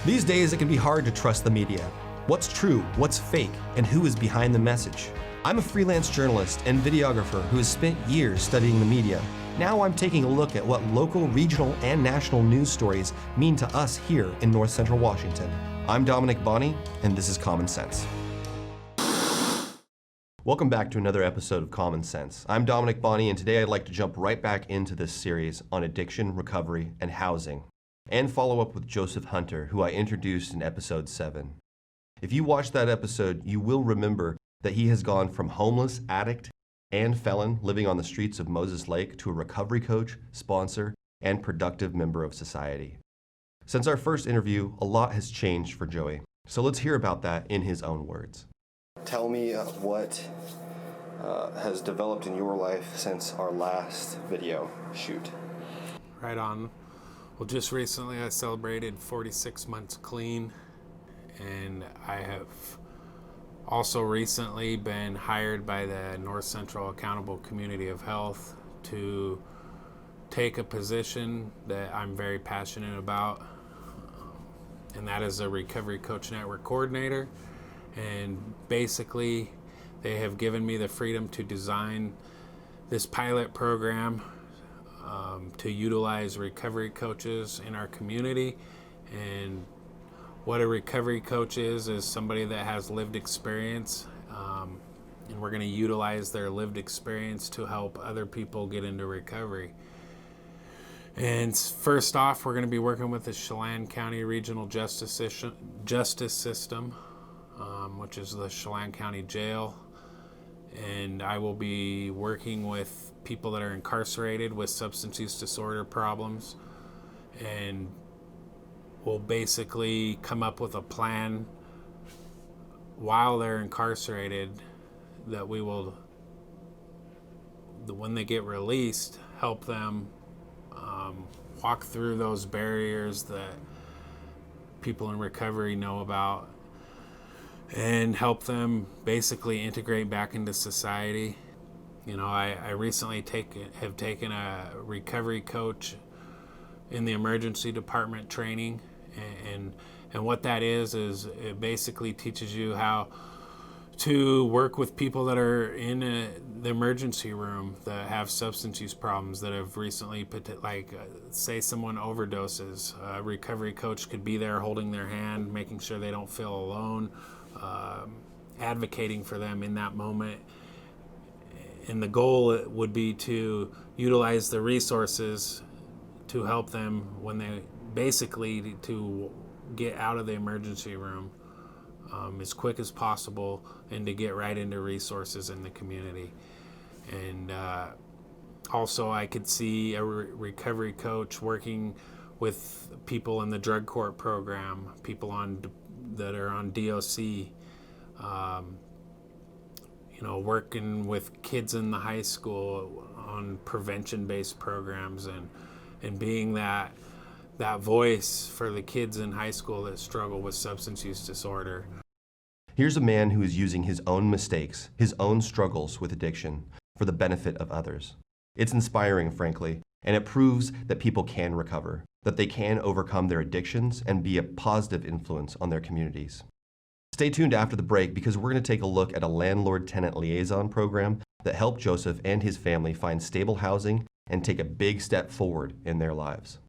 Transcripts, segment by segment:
These days, it can be hard to trust the media. What's true, what's fake, and who is behind the message? I'm a freelance journalist and videographer who has spent years studying the media. Now I'm taking a look at what local, regional, and national news stories mean to us here in North Central Washington. I'm Dominick Bonny, and this is Common Sense. Welcome back to another episode of Common Sense. I'm Dominick Bonny, and today I'd like to jump right back into this series on addiction, recovery, and housing, and follow up with Joseph Hunter, who I introduced in episode 7. If you watched that episode, you will remember that he has gone from homeless, addict, and felon living on the streets of Moses Lake to a recovery coach, sponsor, and productive member of society. Since our first interview, a lot has changed for Joey. So let's hear about that in his own words. Tell me what has developed in your life since our last video shoot. Right on. Well, just recently I celebrated 46 months clean, and I have also recently been hired by the North Central Accountable Community of Health to take a position that I'm very passionate about, and that is a Recovery Coach Network coordinator. And basically, they have given me the freedom to design this pilot program to utilize recovery coaches in our community. And what a recovery coach is somebody that has lived experience, and we're going to utilize their lived experience to help other people get into recovery. And first off, we're going to be working with the Chelan County Regional Justice System, which is the Chelan County Jail. And I will be working with people that are incarcerated with substance use disorder problems, and we'll basically come up with a plan while they're incarcerated that we will, when they get released, help them walk through those barriers that people in recovery know about, and help them basically integrate back into society. You know, I recently have taken a recovery coach in the emergency department training, and what that is it basically teaches you how to work with people that are in the emergency room that have substance use problems, that have recently, say someone overdoses. A recovery coach could be there holding their hand, making sure they don't feel alone, advocating for them in that moment. And the goal would be to utilize the resources to help them when they basically to get out of the emergency room as quick as possible, and to get right into resources in the community. And also I could see a recovery coach working with people in the drug court program, people that are on DOC, working with kids in the high school on prevention-based programs, and being that voice for the kids in high school that struggle with substance use disorder. Here's a man who is using his own mistakes, his own struggles with addiction, for the benefit of others. It's inspiring, frankly, and it proves that people can recover, that they can overcome their addictions and be a positive influence on their communities. Stay tuned after the break, because we're going to take a look at a landlord-tenant liaison program that helped Joseph and his family find stable housing and take a big step forward in their lives.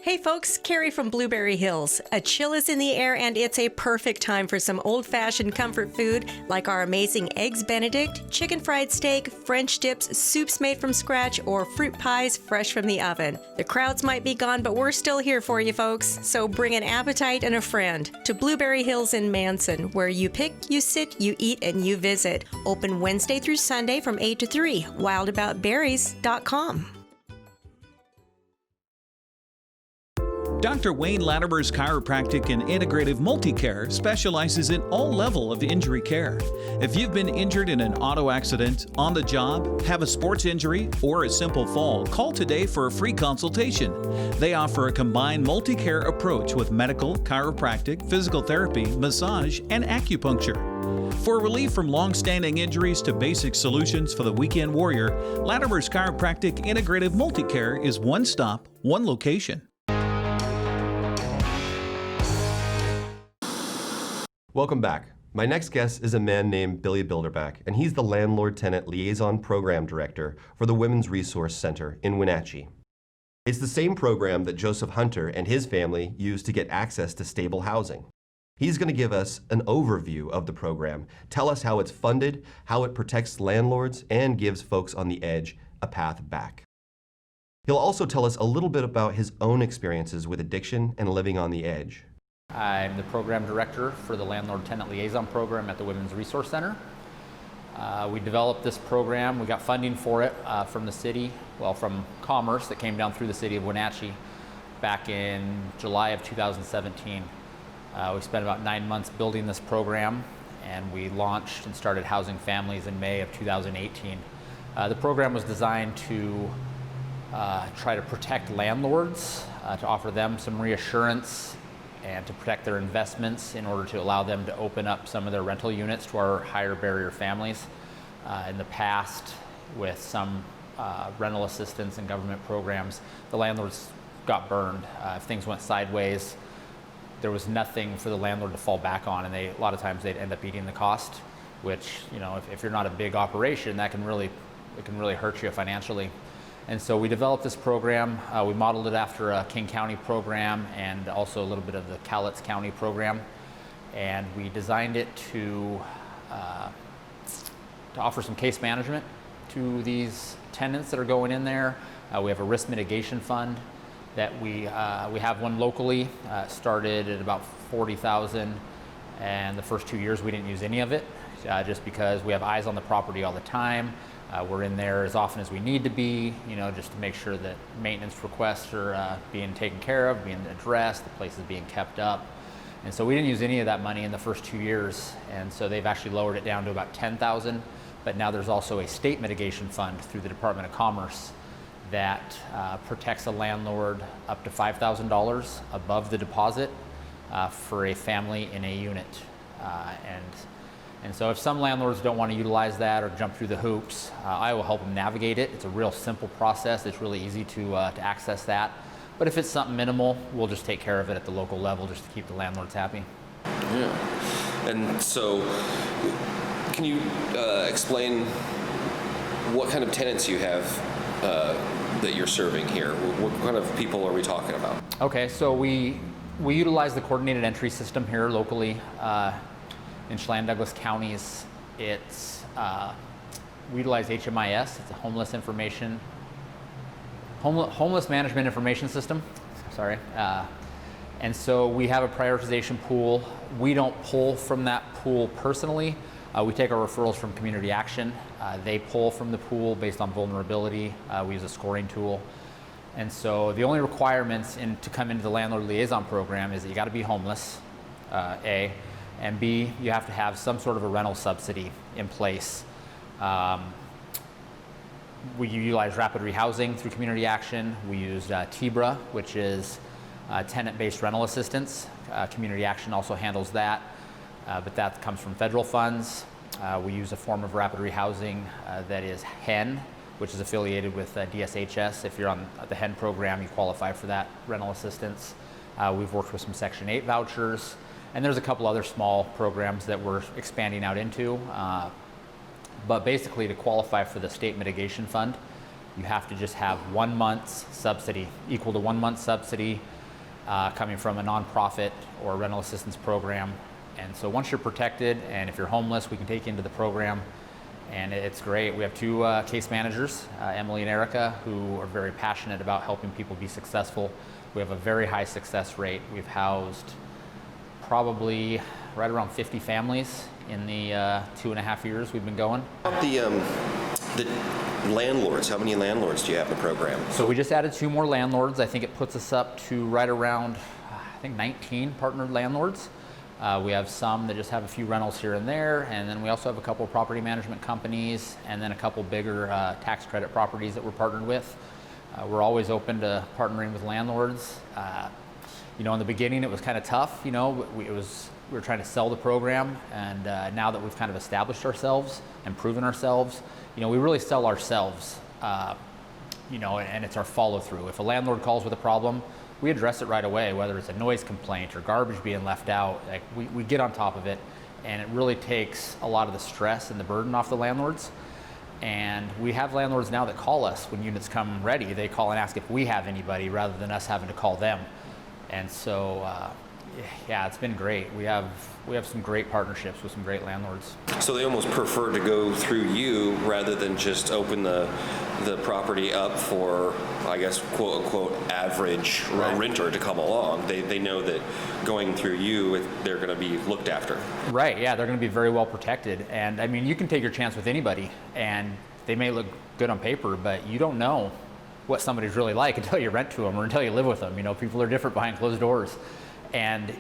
Hey folks, Carrie from Blueberry Hills. A chill is in the air, and it's a perfect time for some old-fashioned comfort food like our amazing Eggs Benedict, chicken fried steak, French dips, soups made from scratch, or fruit pies fresh from the oven. The crowds might be gone, but we're still here for you folks. So bring an appetite and a friend to Blueberry Hills in Manson, where you pick, you sit, you eat, and you visit. Open Wednesday through Sunday from 8 to 3. wildaboutberries.com. Dr. Wayne Latimer's Chiropractic and Integrative Multicare specializes in all level of injury care. If you've been injured in an auto accident, on the job, have a sports injury, or a simple fall, call today for a free consultation. They offer a combined multi-care approach with medical, chiropractic, physical therapy, massage, and acupuncture. For relief from long-standing injuries to basic solutions for the weekend warrior, Latimer's Chiropractic Integrative Multicare is one stop, one location. Welcome back. My next guest is a man named Billy Bilderback, and he's the Landlord-Tenant Liaison Program Director for the Women's Resource Center in Wenatchee. It's the same program that Joseph Hunter and his family use to get access to stable housing. He's going to give us an overview of the program, tell us how it's funded, how it protects landlords, and gives folks on the edge a path back. He'll also tell us a little bit about his own experiences with addiction and living on the edge. I'm the program director for the Landlord-Tenant Liaison Program at the Women's Resource Center. We developed this program. We got funding for it from the city, from Commerce that came down through the city of Wenatchee back in July of 2017. We spent about 9 months building this program, and we launched and started housing families in May of 2018. The program was designed to try to protect landlords, to offer them some reassurance and to protect their investments in order to allow them to open up some of their rental units to our higher barrier families. In the past, with some rental assistance and government programs, the landlords got burned. If things went sideways, there was nothing for the landlord to fall back on, and a lot of times they'd end up eating the cost, which, if you're not a big operation, it can really hurt you financially. And so we developed this program. We modeled it after a King County program and also a little bit of the Cowlitz County program. And we designed it to offer some case management to these tenants that are going in there. We have a risk mitigation fund that we have one locally. Started at about $40,000, and the first 2 years we didn't use any of it, just because we have eyes on the property all the time. We're in there as often as we need to be, just to make sure that maintenance requests are being taken care of, being addressed, the place is being kept up. And so we didn't use any of that money in the first 2 years, and so they've actually lowered it down to about $10,000. But now there's also a state mitigation fund through the Department of Commerce that protects a landlord up to $5,000 above the deposit for a family in a unit. And so if some landlords don't want to utilize that or jump through the hoops, I will help them navigate it. It's a real simple process. It's really easy to access that. But if it's something minimal, we'll just take care of it at the local level just to keep the landlords happy. Yeah. And so can you explain what kind of tenants you have that you're serving here? What kind of people are we talking about? Okay, so we utilize the coordinated entry system here locally. In Chelan Douglas counties, we utilize HMIS. It's a homeless management information system. Sorry. And so we have a prioritization pool. We don't pull from that pool personally. We take our referrals from Community Action. They pull from the pool based on vulnerability. We use a scoring tool. And so the only requirements to come into the Landlord Liaison Program is that you got to be homeless, A, and B, you have to have some sort of a rental subsidy in place. We utilize rapid rehousing through Community Action. We use TBRA, which is tenant-based rental assistance. Community Action also handles that, but that comes from federal funds. We use a form of rapid rehousing that is HEN, which is affiliated with DSHS. If you're on the HEN program, you qualify for that rental assistance. We've worked with some Section 8 vouchers. And there's a couple other small programs that we're expanding out into. But basically, to qualify for the state mitigation fund, you have to just have 1 month's subsidy, equal to 1 month's subsidy coming from a nonprofit or rental assistance program. And so once you're protected, and if you're homeless, we can take you into the program. And it's great. We have two case managers, Emily and Erica, who are very passionate about helping people be successful. We have a very high success rate. We've housed probably right around 50 families in the 2.5 years we've been going. The landlords, how many landlords do you have in the program? So we just added 2 more landlords. I think it puts us up to right around, 19 partnered landlords. We have some that just have a few rentals here and there, and then we also have a couple of property management companies, and then a couple bigger tax credit properties that we're partnered with. We're always open to partnering with landlords. In the beginning it was kind of tough. It was we were trying to sell the program, and now that we've kind of established ourselves and proven ourselves, we really sell ourselves, and it's our follow through. If a landlord calls with a problem, we address it right away, whether it's a noise complaint or garbage being left out. Like we get on top of it, and it really takes a lot of the stress and the burden off the landlords. And we have landlords now that call us when units come ready. They call and ask if we have anybody rather than us having to call them. And so, yeah, it's been great. We have some great partnerships with some great landlords. So they almost prefer to go through you rather than just open the property up for, I guess, quote unquote, average renter to come along. They know that going through you, they're going to be looked after. Right, yeah, they're going to be very well protected. And I mean, you can take your chance with anybody, and they may look good on paper, but you don't know what somebody's really like until you rent to them or until you live with them. People are different behind closed doors. And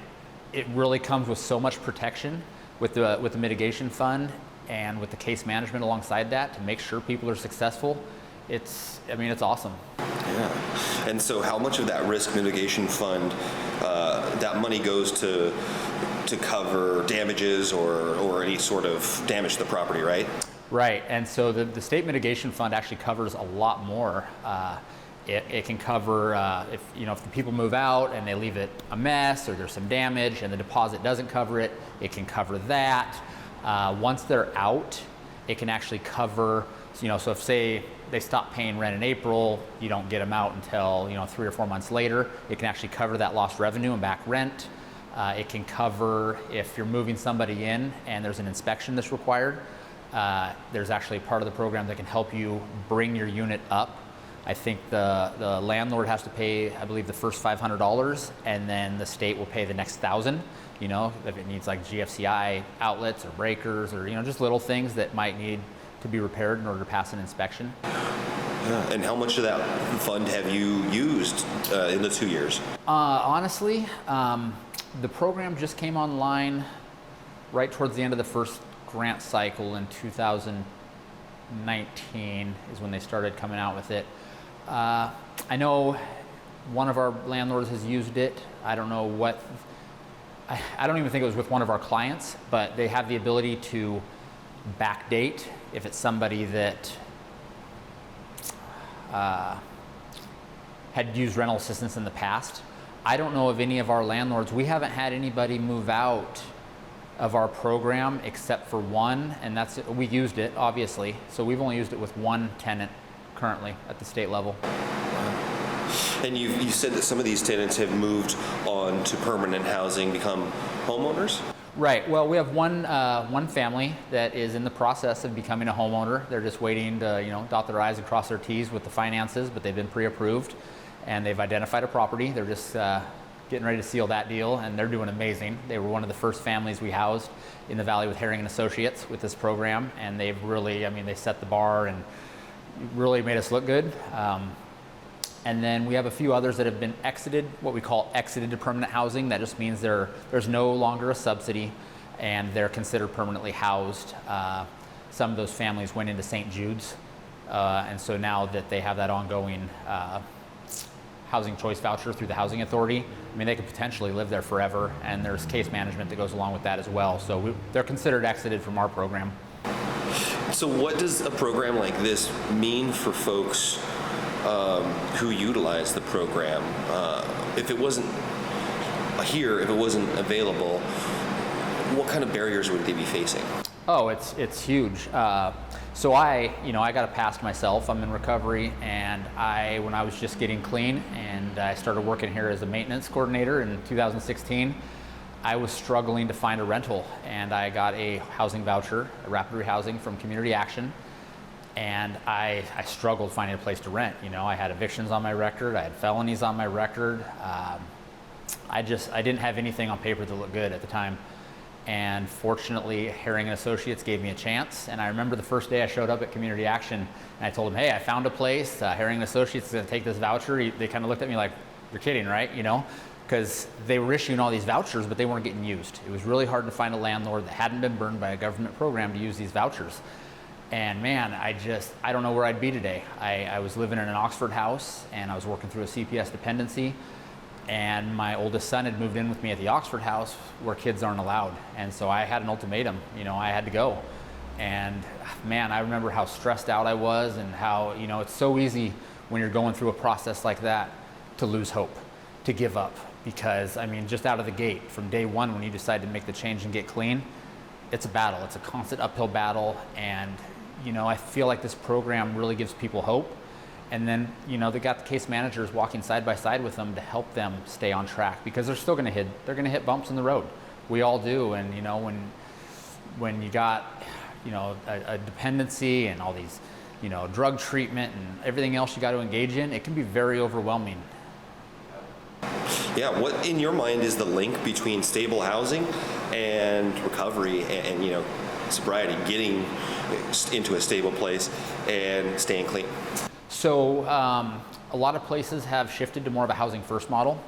it really comes with so much protection with the mitigation fund and with the case management alongside that to make sure people are successful. It's awesome. Yeah. And so how much of that risk mitigation fund, that money goes to cover damages or any sort of damage to the property, right? Right. And so the state mitigation fund actually covers a lot more. It can cover if the people move out and they leave it a mess or there's some damage and the deposit doesn't cover it, it can cover that. Once they're out, it can actually cover, so if say they stop paying rent in April, you don't get them out until 3 or 4 months later, it can actually cover that lost revenue and back rent. It can cover if you're moving somebody in and there's an inspection that's required. There's actually a part of the program that can help you bring your unit up. I think the landlord has to pay, I believe, the first $500, and then the state will pay the next $1,000. If it needs like GFCI outlets or breakers or just little things that might need to be repaired in order to pass an inspection. Yeah. And how much of that fund have you used in the 2 years? Honestly, the program just came online right towards the end of the first grant cycle in 2019 is when they started coming out with it. I know one of our landlords has used it. I don't know what, I don't even think it was with one of our clients, but they have the ability to backdate if it's somebody that had used rental assistance in the past. I don't know of any of our landlords. We haven't had anybody move out of our program except for one, and we used it, obviously. So we've only used it with one tenant currently at the state level. And you said that some of these tenants have moved on to permanent housing, become homeowners? Right. Well, we have one family that is in the process of becoming a homeowner. They're just waiting to dot their I's and cross their T's with the finances, but they've been pre-approved and they've identified a property. They're just getting ready to seal that deal, and they're doing amazing. They were one of the first families we housed in the Valley with Herring & Associates with this program, and they've really, they set the bar and really made us look good. And then we have a few others that have been exited, what we call exited to permanent housing. That just means there's no longer a subsidy and they're considered permanently housed. Some of those families went into St. Jude's, and so now that they have that ongoing housing choice voucher through the Housing Authority, they could potentially live there forever, and there's case management that goes along with that as well. So they're considered exited from our program. So what does a program like this mean for folks who utilize the program? If it wasn't here, if it wasn't available, what kind of barriers would they be facing? Oh, it's huge. So I got a past myself. I'm in recovery, and when I was just getting clean and I started working here as a maintenance coordinator in 2016, I was struggling to find a rental, and I got a housing voucher, a rapid rehousing from Community Action, and I struggled finding a place to rent. I had evictions on my record, I had felonies on my record. I didn't have anything on paper that looked good at the time. And fortunately, Herring & Associates gave me a chance. And I remember the first day I showed up at Community Action, and I told them, hey, I found a place. Herring & Associates is going to take this voucher. They kind of looked at me like, you're kidding, right? Because they were issuing all these vouchers, but they weren't getting used. It was really hard to find a landlord that hadn't been burned by a government program to use these vouchers. And man, I don't know where I'd be today. I was living in an Oxford house, and I was working through a CPS dependency. And my oldest son had moved in with me at the Oxford house where kids aren't allowed. And so I had an ultimatum, I had to go. And man, I remember how stressed out I was, and how, it's so easy when you're going through a process like that to lose hope, to give up. Because just out of the gate, from day one, when you decide to make the change and get clean, it's a battle. It's a constant uphill battle. And, I feel like this program really gives people hope. And then, they got the case managers walking side by side with them to help them stay on track, because they're still going to hit bumps in the road. We all do. And, when you got, a dependency and all these, drug treatment and everything else you got to engage in, it can be very overwhelming. Yeah, what in your mind is the link between stable housing and recovery and sobriety, getting into a stable place and staying clean? So a lot of places have shifted to more of a housing first model.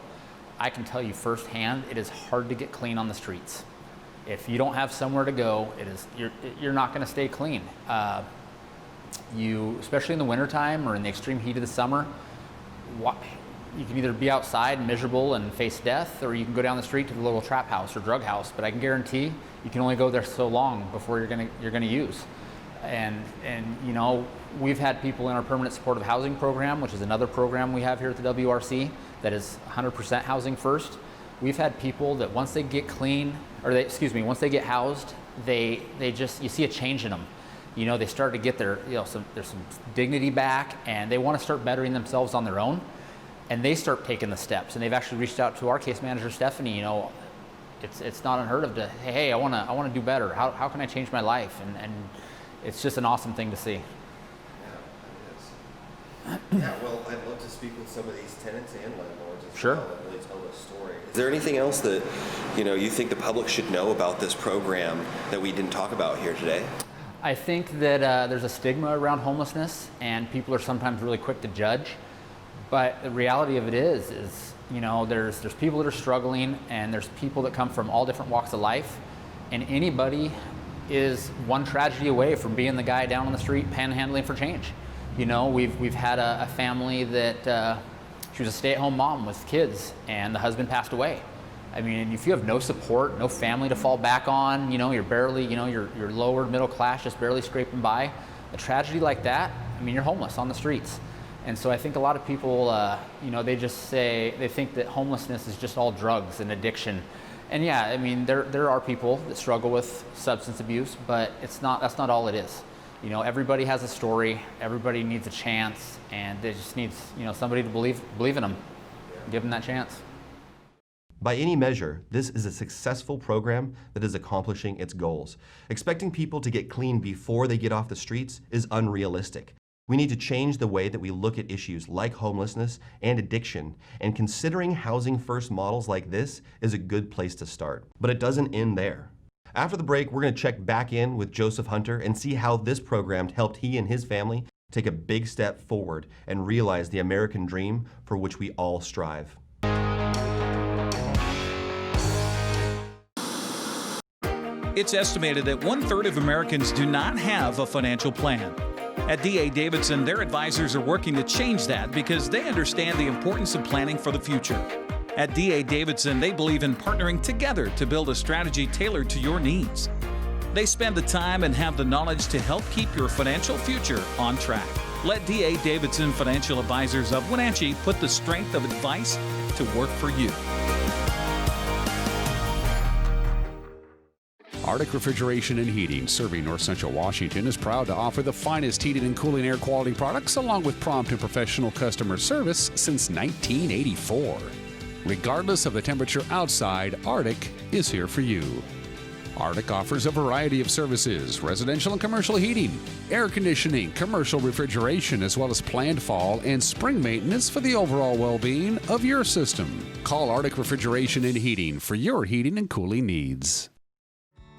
I can tell you firsthand, it is hard to get clean on the streets. If you don't have somewhere to go, you're not going to stay clean. Especially in the wintertime or in the extreme heat of the summer, you can either be outside miserable and face death, or you can go down the street to the little trap house or drug house. But I can guarantee you can only go there so long before you're gonna use. And we've had people in our permanent supportive housing program, which is another program we have here at the WRC that is 100% housing first. We've had people that once they get clean, once they get housed, you see a change in them. They start to get there's some dignity back, and they want to start bettering themselves on their own. And they start taking the steps, and they've actually reached out to our case manager, Stephanie. It's not unheard of to, hey, I want to do better. How can I change my life? And it's just an awesome thing to see. Yeah, it is. Yeah, well, I'd love to speak with some of these tenants and landlords as Sure. well and really tell the story. Is there anything else that you think the public should know about this program that we didn't talk about here today? I think that there's a stigma around homelessness, and people are sometimes really quick to judge. But the reality of it is there's people that are struggling, and there's people that come from all different walks of life, and anybody is one tragedy away from being the guy down on the street panhandling for change. We've had a family that she was a stay-at-home mom with kids, and the husband passed away. If you have no support, no family to fall back on, you're barely, you're lower middle class, just barely scraping by, a tragedy like that, you're homeless on the streets. And so I think a lot of people, they think that homelessness is just all drugs and addiction. And yeah, there are people that struggle with substance abuse, but that's not all it is. Everybody has a story, everybody needs a chance, and they just needs, somebody to believe in them, give them that chance. By any measure, this is a successful program that is accomplishing its goals. Expecting people to get clean before they get off the streets is unrealistic. We need to change the way that we look at issues like homelessness and addiction, and considering housing first models like this is a good place to start. But it doesn't end there. After the break, we're going to check back in with Joseph Hunter and see how this program helped he and his family take a big step forward and realize the American dream for which we all strive. It's estimated that 1/3 of Americans do not have a financial plan. At D.A. Davidson, their advisors are working to change that because they understand the importance of planning for the future. At D.A. Davidson, they believe in partnering together to build a strategy tailored to your needs. They spend the time and have the knowledge to help keep your financial future on track. Let D.A. Davidson Financial Advisors of Wenatchee put the strength of advice to work for you. Arctic Refrigeration and Heating, serving North Central Washington, is proud to offer the finest heating and cooling air quality products along with prompt and professional customer service since 1984. Regardless of the temperature outside, Arctic is here for you. Arctic offers a variety of services: residential and commercial heating, air conditioning, commercial refrigeration, as well as planned fall and spring maintenance for the overall well-being of your system. Call Arctic Refrigeration and Heating for your heating and cooling needs.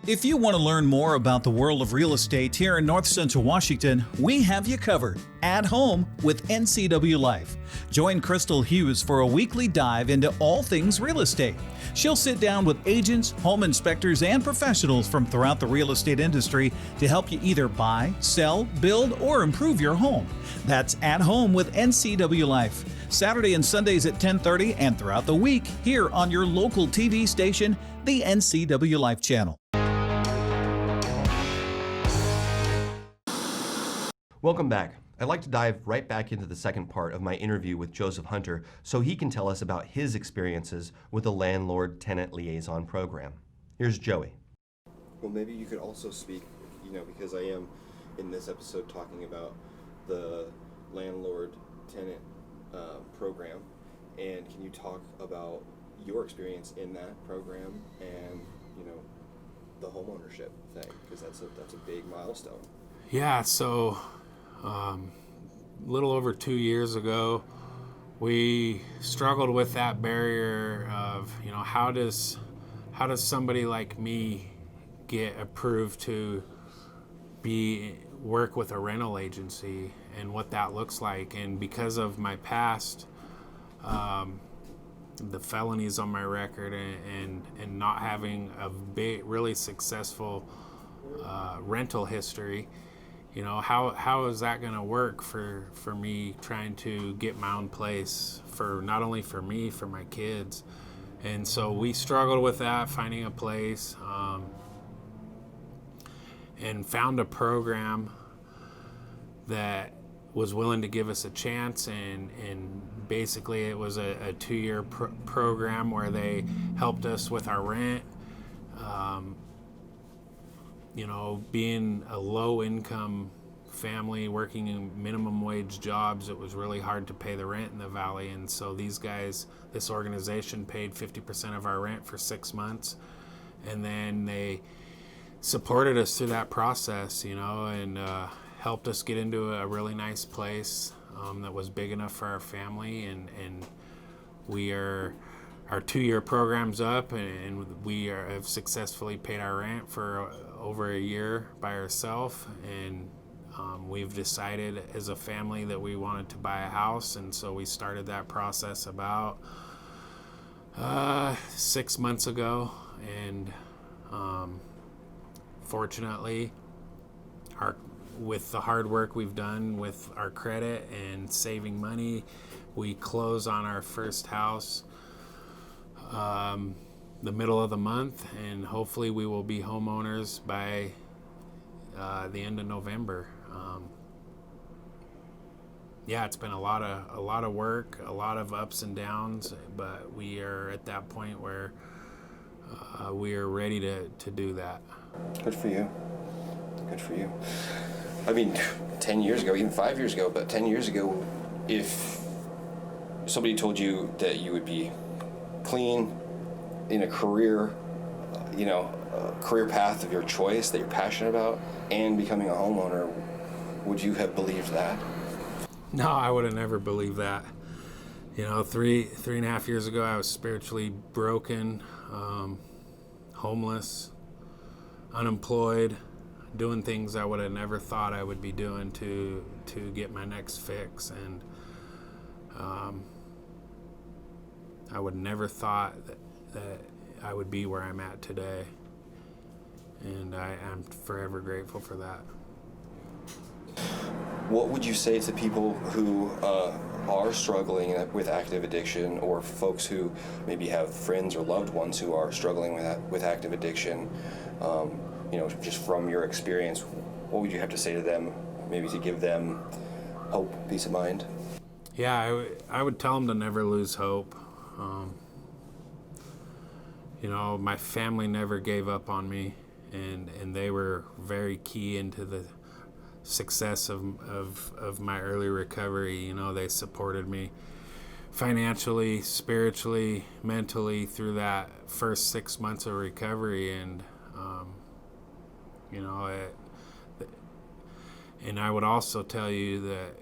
If you want to learn more about the world of real estate here in North Central Washington, we have you covered. At Home with NCWLIFE. Join Crystal Hughes for a weekly dive into all things real estate. She'll sit down with agents, home inspectors, and professionals from throughout the real estate industry to help you either buy, sell, build, or improve your home. That's At Home with NCWLIFE. Saturday and Sundays at 10:30 and throughout the week here on your local TV station, the NCWLIFE channel. Welcome back. I'd like to dive right back into the second part of my interview with Joseph Hunter so he can tell us about his experiences with the Landlord-Tenant Liaison Program. Here's Joey. Well, maybe you could also speak, because I am in this episode talking about the Landlord-Tenant program, and can you talk about your experience in that program and, the homeownership thing, because that's a big milestone. Yeah, so a little over 2 years ago, we struggled with that barrier of, how does somebody like me get approved to work with a rental agency and what that looks like. And because of my past, the felonies on my record and not having a really successful rental history, how is that going to work for me trying to get my own place, for not only for me, for my kids. And so we struggled with that, finding a place, and found a program that was willing to give us a chance, and basically it was a 2-year program where they helped us with our rent. Being a low-income family working in minimum wage jobs, it was really hard to pay the rent in the valley. And so this organization paid 50% of our rent for 6 months, and then they supported us through that process, and helped us get into a really nice place that was big enough for our family. And our 2-year program's up, and we have successfully paid our rent for over a year by ourselves. And we've decided as a family that we wanted to buy a house, and so we started that process about 6 months ago. And fortunately, with the hard work we've done with our credit and saving money, we close on our first house the middle of the month, and hopefully we will be homeowners by the end of November. It's been a lot of work, a lot of ups and downs, but we are at that point where we are ready to do that. Good for you. Good for you. 10 years ago, even 5 years ago, but 10 years ago, if somebody told you that you would be clean in a career, a career path of your choice that you're passionate about, and becoming a homeowner, would you have believed that? No, I would have never believed that. 3.5 years ago, I was spiritually broken, homeless, unemployed, doing things I would have never thought I would be doing to get my next fix. And I would never thought that I would be where I'm at today. And I'm forever grateful for that. What would you say to people who are struggling with active addiction, or folks who maybe have friends or loved ones who are struggling with active addiction? Just from your experience, what would you have to say to them, maybe to give them hope, peace of mind? Yeah, I would tell them to never lose hope. My family never gave up on me, and they were very key into the success of my early recovery. They supported me financially, spiritually, mentally through that first 6 months of recovery. And and I would also tell you that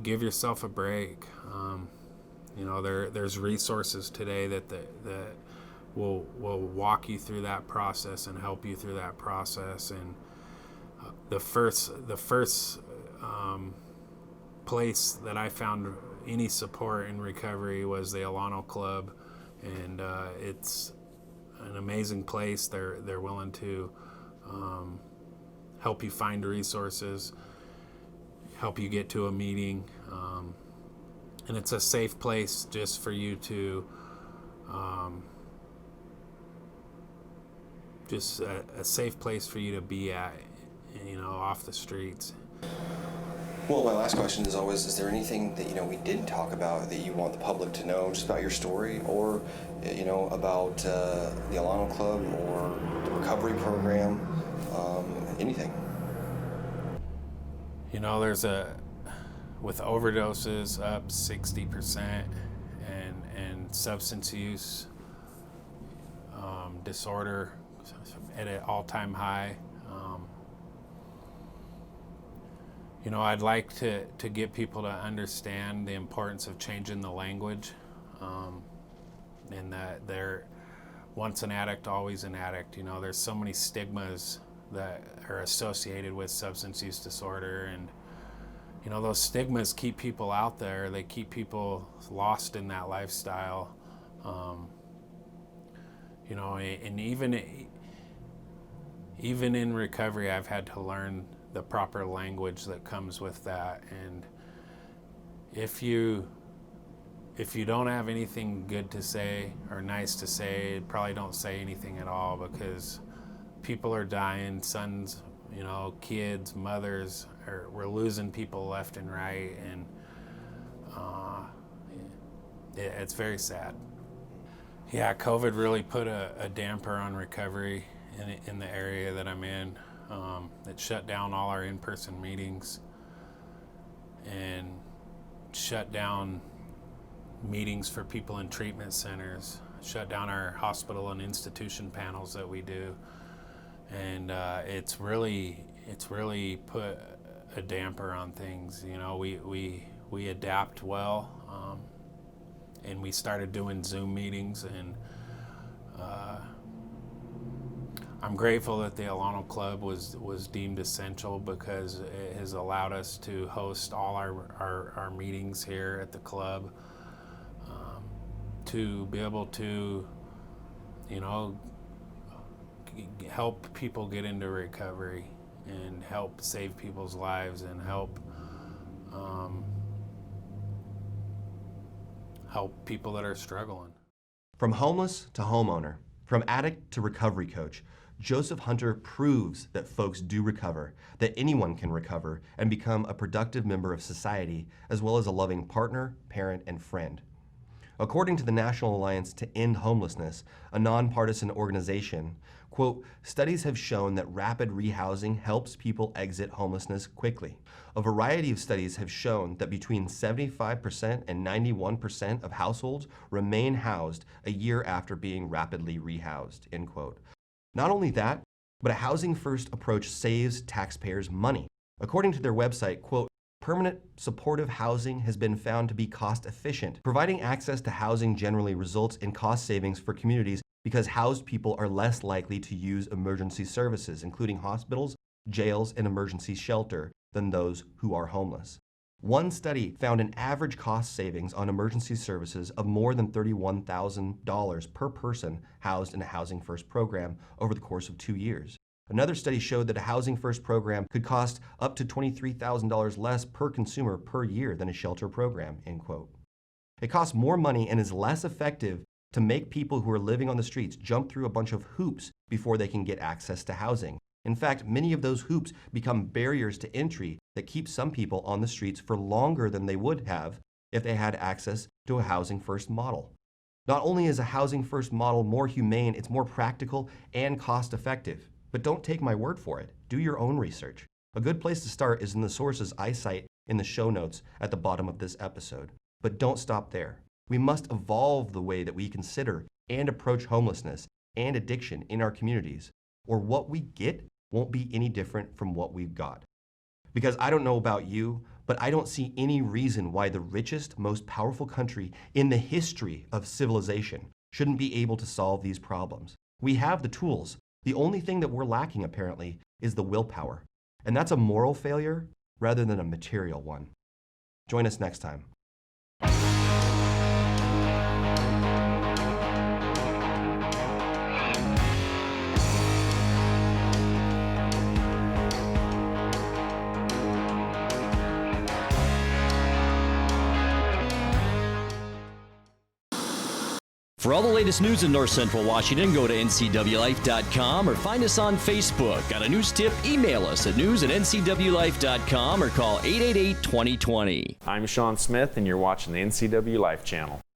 give yourself a break. There's resources today that will walk you through that process and help you through that process. And the first place that I found any support in recovery was the Alano Club, and it's an amazing place. They're willing to help you find resources, help you get to a meeting, and it's a safe place just for you to just a safe place for you to be at, off the streets. Well, my last question is always, is there anything that, we didn't talk about that you want the public to know just about your story, or, about the Alano Club or the recovery program, anything? There's with overdoses up 60% and substance use disorder at an all-time high. I'd like to get people to understand the importance of changing the language, and that they're once an addict, always an addict. There's so many stigmas that are associated with substance use disorder, and those stigmas keep people out there. They keep people lost in that lifestyle. And even in recovery, I've had to learn the proper language that comes with that. And if you don't have anything good to say or nice to say, probably don't say anything at all, because people are dying, sons, kids, mothers, we're losing people left and right, and it's very sad. Yeah, COVID really put a damper on recovery in the area that I'm in. It shut down all our in-person meetings and shut down meetings for people in treatment centers, shut down our hospital and institution panels that we do. And it's really put a damper on things. We adapt well, and we started doing Zoom meetings, and I'm grateful that the Alano Club was deemed essential, because it has allowed us to host all our meetings here at the club, to be able to, help people get into recovery and help save people's lives and help people that are struggling. From homeless to homeowner, from addict to recovery coach, Joseph Hunter proves that folks do recover, that anyone can recover and become a productive member of society, as well as a loving partner, parent, and friend. According to the National Alliance to End Homelessness, a nonpartisan organization, quote, studies have shown that rapid rehousing helps people exit homelessness quickly. A variety of studies have shown that between 75% and 91% of households remain housed a year after being rapidly rehoused, end quote. Not only that, but a housing-first approach saves taxpayers money. According to their website, quote, permanent supportive housing has been found to be cost-efficient. Providing access to housing generally results in cost savings for communities because housed people are less likely to use emergency services, including hospitals, jails, and emergency shelter, than those who are homeless. One study found an average cost savings on emergency services of more than $31,000 per person housed in a Housing First program over the course of 2 years. Another study showed that a Housing First program could cost up to $23,000 less per consumer per year than a shelter program, end quote. It costs more money and is less effective to make people who are living on the streets jump through a bunch of hoops before they can get access to housing. In fact, many of those hoops become barriers to entry that keep some people on the streets for longer than they would have if they had access to a Housing First model. Not only is a Housing First model more humane, it's more practical and cost effective. But don't take my word for it. Do your own research. A good place to start is in the sources I cite in the show notes at the bottom of this episode. But don't stop there. We must evolve the way that we consider and approach homelessness and addiction in our communities, or what we get won't be any different from what we've got. Because I don't know about you, but I don't see any reason why the richest, most powerful country in the history of civilization shouldn't be able to solve these problems. We have the tools. The only thing that we're lacking, apparently, is the willpower. And that's a moral failure rather than a material one. Join us next time. For all the latest news in North Central Washington, go to NCWLIFE.com or find us on Facebook. Got a news tip? Email us at news@NCWLIFE.com or call 888-2020. I'm Sean Smith, and you're watching the NCW Life channel.